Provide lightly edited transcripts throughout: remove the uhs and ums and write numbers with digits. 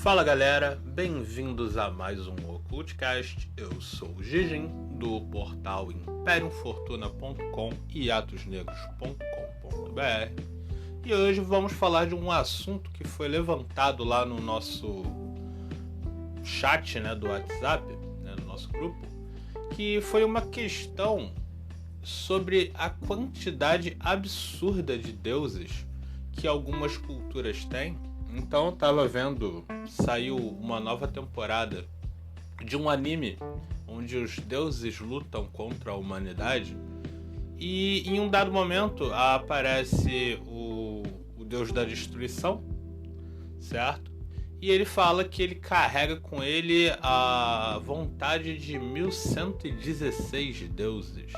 Fala galera, bem-vindos a mais um Occultcast. Eu sou o Gigin, do portal imperiumfortuna.com e atosnegros.com.br, e hoje vamos falar de um assunto que foi levantado lá no nosso chat, do WhatsApp, no nosso grupo, que foi uma questão sobre a quantidade absurda de deuses que algumas culturas têm. Então eu tava vendo, saiu uma nova temporada de um anime onde os deuses lutam contra a humanidade, e em um dado momento aparece o deus da destruição, certo? E ele fala que ele carrega com ele a vontade de 1116 deuses,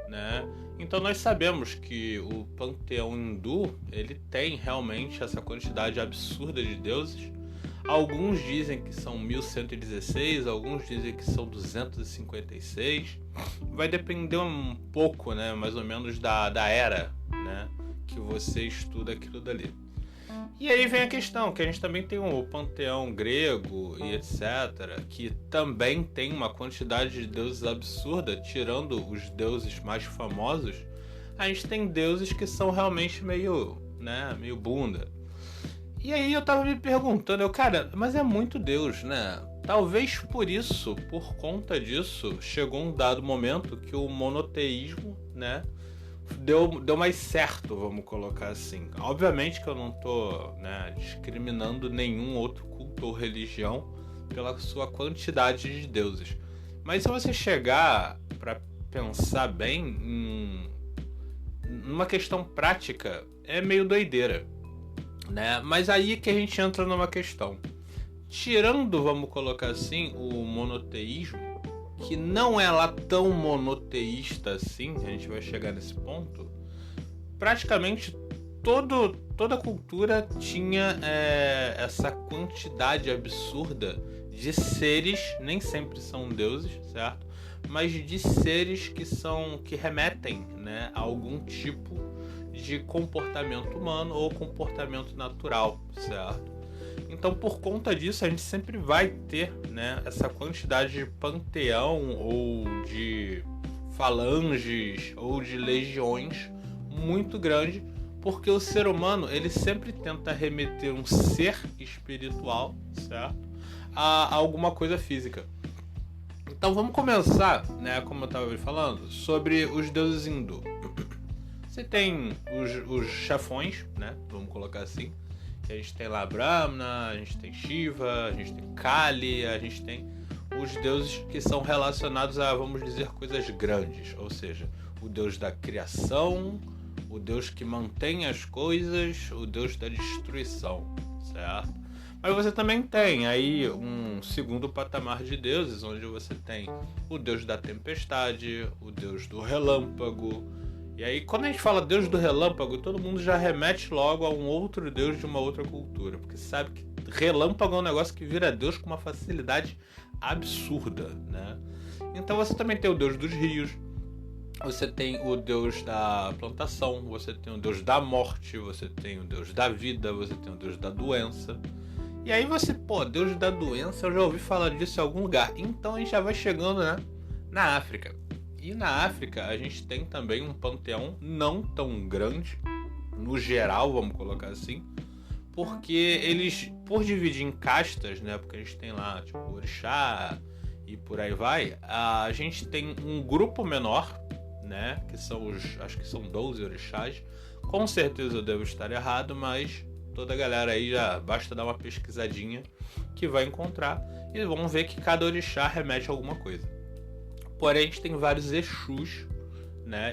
né? Então nós sabemos que o panteão hindu, ele tem realmente essa quantidade absurda de deuses. Alguns dizem que são 1116, alguns dizem que são 256. Vai depender um pouco, mais ou menos da era, que você estuda aquilo dali. E aí vem a questão, que a gente também tem o panteão grego e etc, que também tem uma quantidade de deuses absurda. Tirando os deuses mais famosos, a gente tem deuses que são realmente meio bunda. E aí eu tava me perguntando, mas é muito deus, né? Talvez por conta disso, chegou um dado momento que o monoteísmo, deu mais certo, vamos colocar assim. Obviamente que eu não tô discriminando nenhum outro culto ou religião pela sua quantidade de deuses. Mas se você chegar para pensar bem numa questão prática, é meio doideira, Mas aí que a gente entra numa questão. Tirando, vamos colocar assim, o monoteísmo, que não é lá tão monoteísta assim, a gente vai chegar nesse ponto, praticamente toda cultura tinha essa quantidade absurda de seres, nem sempre são deuses, certo? Mas de seres que remetem, a algum tipo de comportamento humano ou comportamento natural, certo? Então, por conta disso, a gente sempre vai ter essa quantidade de panteão ou de falanges ou de legiões muito grande, porque o ser humano ele sempre tenta remeter um ser espiritual, certo, a alguma coisa física. Então vamos começar, como eu estava falando, sobre os deuses hindu. Você tem os chefões, vamos colocar assim. A gente tem lá Brahma, a gente tem Shiva, a gente tem Kali, a gente tem os deuses que são relacionados a, vamos dizer, coisas grandes. Ou seja, o deus da criação, o deus que mantém as coisas, o deus da destruição, certo? Mas você também tem aí um segundo patamar de deuses, onde você tem o deus da tempestade, o deus do relâmpago. E aí, quando a gente fala deus do relâmpago, todo mundo já remete logo a um outro deus de uma outra cultura, porque sabe que relâmpago é um negócio que vira deus com uma facilidade absurda, Então você também tem o deus dos rios, você tem o deus da plantação, você tem o deus da morte, você tem o deus da vida, você tem o deus da doença. E aí deus da doença, eu já ouvi falar disso em algum lugar. Então a gente já vai chegando, na África. E na África a gente tem também um panteão não tão grande, no geral, vamos colocar assim, porque eles, por dividir em castas, porque a gente tem lá, tipo, orixá e por aí vai, a gente tem um grupo menor, que são acho que são 12 orixás, com certeza eu devo estar errado, mas toda a galera aí já basta dar uma pesquisadinha que vai encontrar, e vamos ver que cada orixá remete a alguma coisa. Porém, a gente tem vários Exus,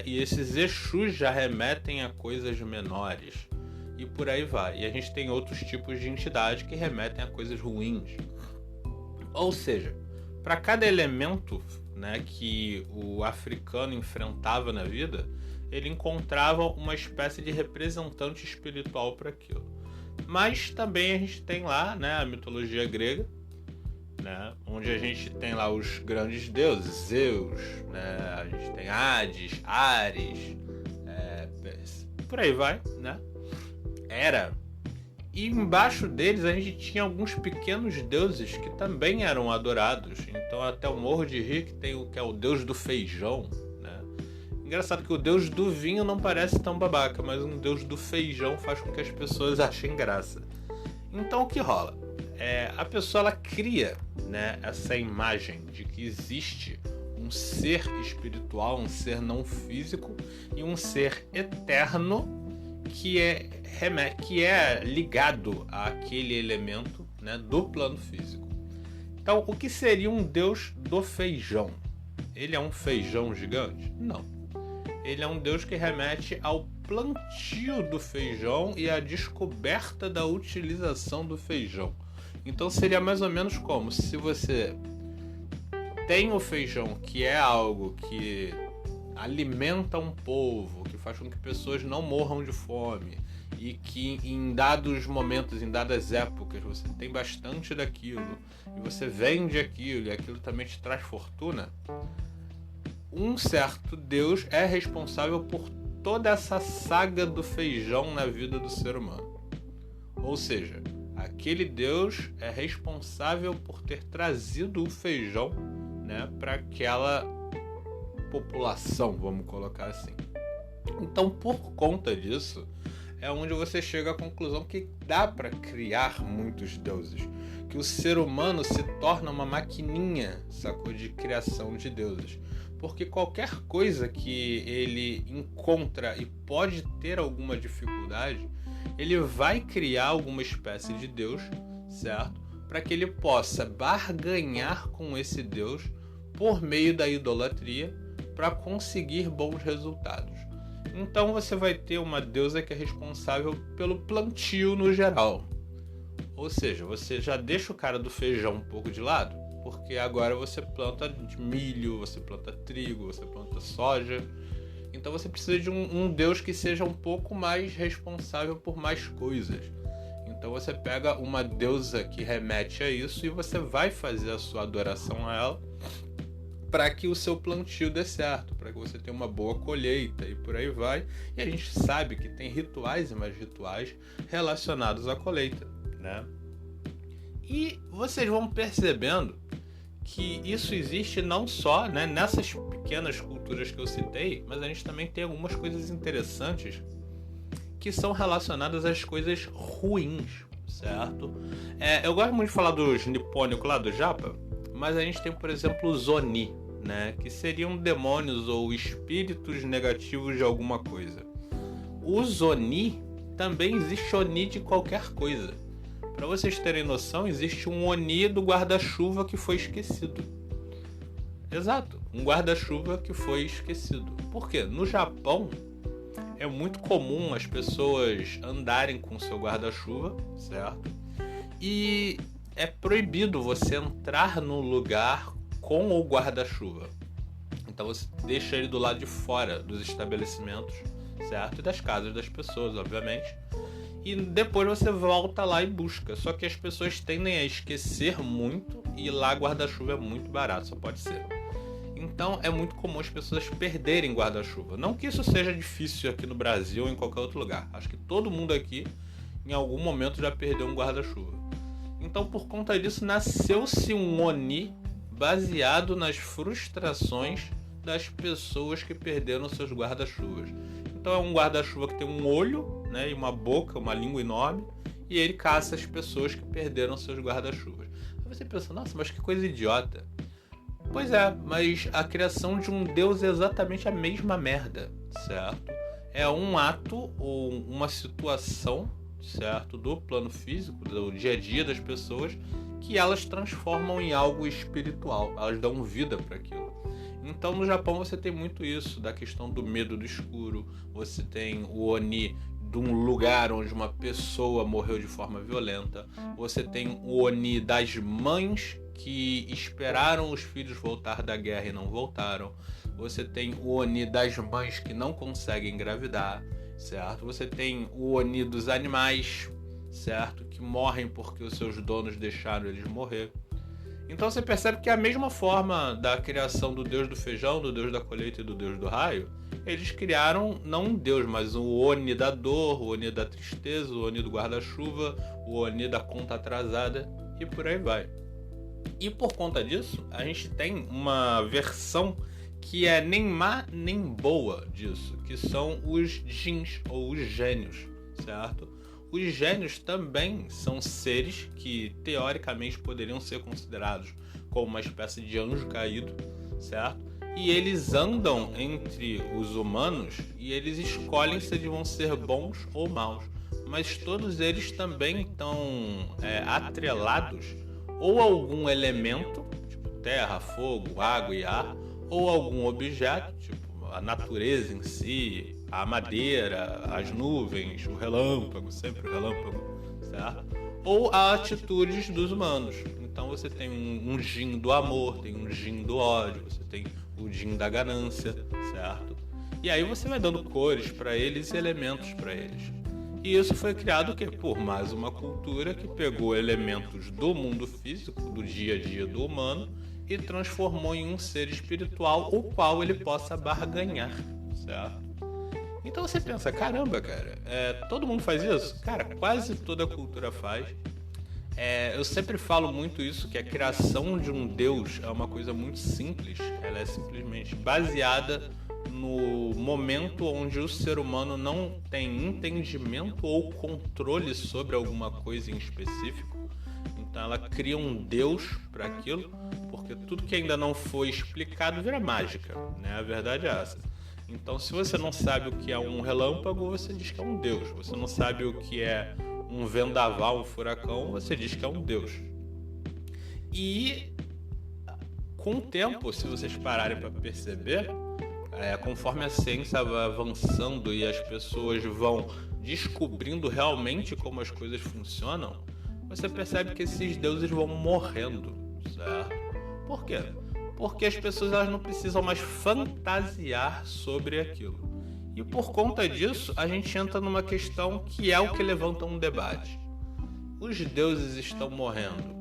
e esses Exus já remetem a coisas menores, e por aí vai. E a gente tem outros tipos de entidade que remetem a coisas ruins. Ou seja, para cada elemento, que o africano enfrentava na vida, ele encontrava uma espécie de representante espiritual para aquilo. Mas também a gente tem lá, a mitologia grega, onde a gente tem lá os grandes deuses, Zeus, a gente tem Hades, Ares, por aí vai, Hera. E embaixo deles a gente tinha alguns pequenos deuses que também eram adorados. Então até o Morro de Rir, que tem o que é o deus do feijão, né? Engraçado que o deus do vinho não parece tão babaca, mas um deus do feijão faz com que as pessoas achem graça. Então o que rola? A pessoa ela cria, né, essa imagem de que existe um ser espiritual, um ser não físico e um ser eterno que é ligado àquele elemento, né, do plano físico. Então, o que seria um deus do feijão? Ele é um feijão gigante? Não. Ele é um deus que remete ao plantio do feijão e à descoberta da utilização do feijão. Então seria mais ou menos como se você tem o feijão, que é algo que alimenta um povo, que faz com que pessoas não morram de fome, e que em dados momentos, em dadas épocas, você tem bastante daquilo, e você vende aquilo, e aquilo também te traz fortuna. Um certo Deus é responsável por toda essa saga do feijão na vida do ser humano. Ou seja, aquele Deus é responsável por ter trazido o feijão, né, para aquela população, vamos colocar assim. Então, por conta disso, é onde você chega à conclusão que dá para criar muitos deuses, que o ser humano se torna uma maquininha, sacou, de criação de deuses. Porque qualquer coisa que ele encontra e pode ter alguma dificuldade, ele vai criar alguma espécie de Deus, certo? Para que ele possa barganhar com esse Deus por meio da idolatria para conseguir bons resultados. Então você vai ter uma deusa que é responsável pelo plantio no geral. Ou seja, você já deixa o cara do feijão um pouco de lado, porque agora você planta milho, você planta trigo, você planta soja. Então você precisa de um deus que seja um pouco mais responsável por mais coisas. Então você pega uma deusa que remete a isso e você vai fazer a sua adoração a ela para que o seu plantio dê certo, para que você tenha uma boa colheita e por aí vai. E a gente sabe que tem rituais e mais rituais relacionados à colheita, né? E vocês vão percebendo que isso existe não só, né, nessas pequenas culturas que eu citei, mas a gente também tem algumas coisas interessantes que são relacionadas às coisas ruins, certo? Eu gosto muito de falar dos nipônicos lá do Japa, mas a gente tem, por exemplo, os Oni, né, que seriam demônios ou espíritos negativos de alguma coisa. Os Oni, também existe Oni de qualquer coisa. Para vocês terem noção, existe um Oni do guarda-chuva que foi esquecido. Exato, um guarda-chuva que foi esquecido. Por quê? No Japão, é muito comum as pessoas andarem com seu guarda-chuva, certo? E é proibido você entrar no lugar com o guarda-chuva. Então você deixa ele do lado de fora dos estabelecimentos, certo? E das casas das pessoas, obviamente. E depois você volta lá e busca. Só que as pessoas tendem a esquecer muito e lá guarda-chuva é muito barato, só pode ser. Então é muito comum as pessoas perderem guarda-chuva. Não que isso seja difícil aqui no Brasil ou em qualquer outro lugar. Acho que todo mundo aqui em algum momento já perdeu um guarda-chuva. Então por conta disso nasceu-se um Oni baseado nas frustrações das pessoas que perderam seus guarda-chuvas. Então é um guarda-chuva que tem um olho, né, e uma boca, uma língua enorme, e ele caça as pessoas que perderam seus guarda-chuvas. Aí você pensa, nossa, mas que coisa idiota. Pois é, mas a criação de um deus é exatamente a mesma merda, certo? É um ato ou uma situação, certo, do plano físico, do dia a dia das pessoas, que elas transformam em algo espiritual, elas dão vida para aquilo. Então no Japão você tem muito isso, da questão do medo do escuro, você tem o Oni de um lugar onde uma pessoa morreu de forma violenta, você tem o Oni das mães que esperaram os filhos voltar da guerra e não voltaram, você tem o Oni das mães que não conseguem engravidar, certo? Você tem o Oni dos animais, certo? Que morrem porque os seus donos deixaram eles morrer. Então você percebe que a mesma forma da criação do deus do feijão, do deus da colheita e do deus do raio, eles criaram não um deus, mas o Oni da dor, o Oni da tristeza, o Oni do guarda-chuva, o Oni da conta atrasada e por aí vai. E por conta disso, a gente tem uma versão que é nem má nem boa disso, que são os djinns ou os gênios, certo? Os gênios também são seres que teoricamente poderiam ser considerados como uma espécie de anjo caído, certo? E eles andam entre os humanos e eles escolhem se eles vão ser bons ou maus. Mas todos eles também estão atrelados ou a algum elemento, tipo terra, fogo, água e ar, ou algum objeto, tipo a natureza em si, a madeira, as nuvens, o relâmpago, sempre o relâmpago, certo? Ou a atitudes dos humanos. Então você tem um djinn do amor, tem um djinn do ódio, você tem o djinn da ganância, certo? E aí você vai dando cores para eles e elementos para eles. E isso foi criado por mais uma cultura que pegou elementos do mundo físico, do dia a dia do humano, e transformou em um ser espiritual o qual ele possa barganhar, certo? Então você pensa, caramba, cara, todo mundo faz isso? Cara, quase toda a cultura faz. Eu sempre falo muito isso, que a criação de um Deus é uma coisa muito simples. Ela é simplesmente baseada no momento onde o ser humano não tem entendimento ou controle sobre alguma coisa em específico. Então ela cria um Deus para aquilo, porque tudo que ainda não foi explicado vira mágica, né? A verdade é essa. Então se você não sabe o que é um relâmpago, você diz que é um Deus. Você não sabe o que é um vendaval, um furacão, você diz que é um Deus. E com o tempo, se vocês pararem para perceber, conforme a ciência vai avançando e as pessoas vão descobrindo realmente como as coisas funcionam, você percebe que esses deuses vão morrendo, certo? Por quê? Porque as pessoas elas não precisam mais fantasiar sobre aquilo. E por conta disso, a gente entra numa questão que é o que levanta um debate. Os deuses estão morrendo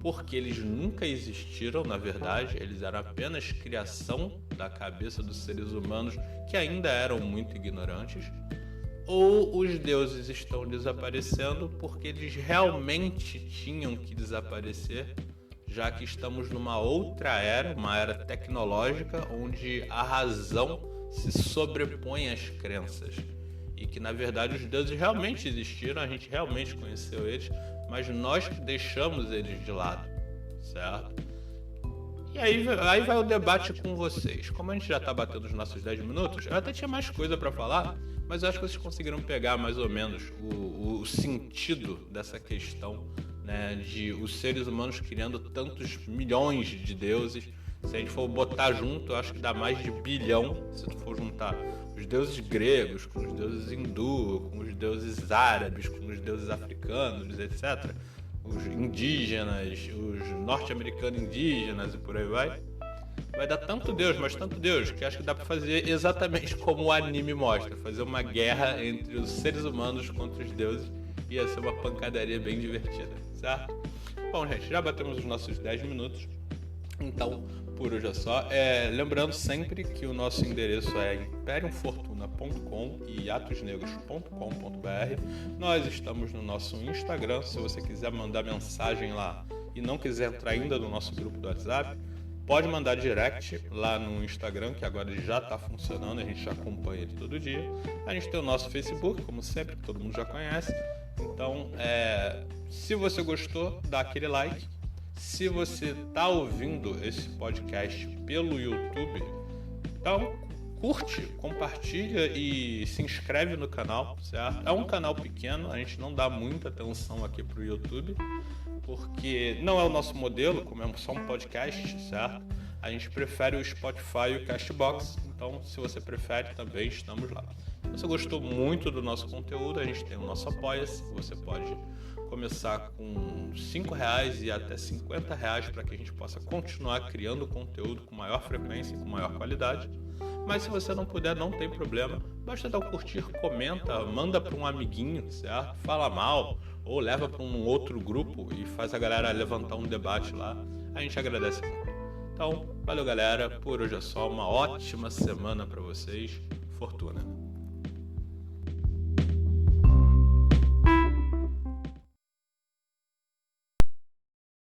porque eles nunca existiram, na verdade, eles eram apenas criação da cabeça dos seres humanos que ainda eram muito ignorantes, ou os deuses estão desaparecendo porque eles realmente tinham que desaparecer, já que estamos numa outra era, uma era tecnológica, onde a razão se sobrepõe às crenças. E que, na verdade, os deuses realmente existiram, a gente realmente conheceu eles, mas nós que deixamos eles de lado, certo? E aí vai o debate com vocês. Como a gente já está batendo os nossos 10 minutos, eu até tinha mais coisa para falar, mas eu acho que vocês conseguiram pegar mais ou menos o sentido dessa questão, né, de os seres humanos criando tantos milhões de deuses. Se a gente for botar junto, eu acho que dá mais de bilhão, se tu for juntar os deuses gregos, com os deuses hindu, com os deuses árabes, com os deuses africanos, etc. Os indígenas, os norte-americanos indígenas e por aí vai. Vai dar tanto Deus, mas tanto Deus, que acho que dá pra fazer exatamente como o anime mostra. Fazer uma guerra entre os seres humanos contra os deuses. Ia ser uma pancadaria bem divertida, certo? Bom, gente, já batemos os nossos 10 minutos. Então, por hoje é só. Lembrando sempre que o nosso endereço é imperiumfortuna.com e atosnegros.com.br. Nós estamos no nosso Instagram. Se você quiser mandar mensagem lá e não quiser entrar ainda no nosso grupo do WhatsApp, pode mandar direct lá no Instagram, que agora ele já está funcionando, a gente já acompanha ele todo dia. A gente tem o nosso Facebook, como sempre, que todo mundo já conhece. Então, se você gostou, dá aquele like. Se você está ouvindo esse podcast pelo YouTube, então curte, compartilha e se inscreve no canal, certo? É um canal pequeno, a gente não dá muita atenção aqui para o YouTube, porque não é o nosso modelo, como é só um podcast, certo? A gente prefere o Spotify e o Castbox, então se você prefere também estamos lá. Se você gostou muito do nosso conteúdo, a gente tem o nosso Apoia-se, você pode começar com R$5 e até R$50 para que a gente possa continuar criando conteúdo com maior frequência e com maior qualidade. Mas se você não puder, não tem problema, basta dar um curtir, comenta, manda para um amiguinho, certo? Fala mal, ou leva para um outro grupo e faz a galera levantar um debate lá. A gente agradece muito. Então, valeu galera, por hoje é só, uma ótima semana para vocês. fortuna.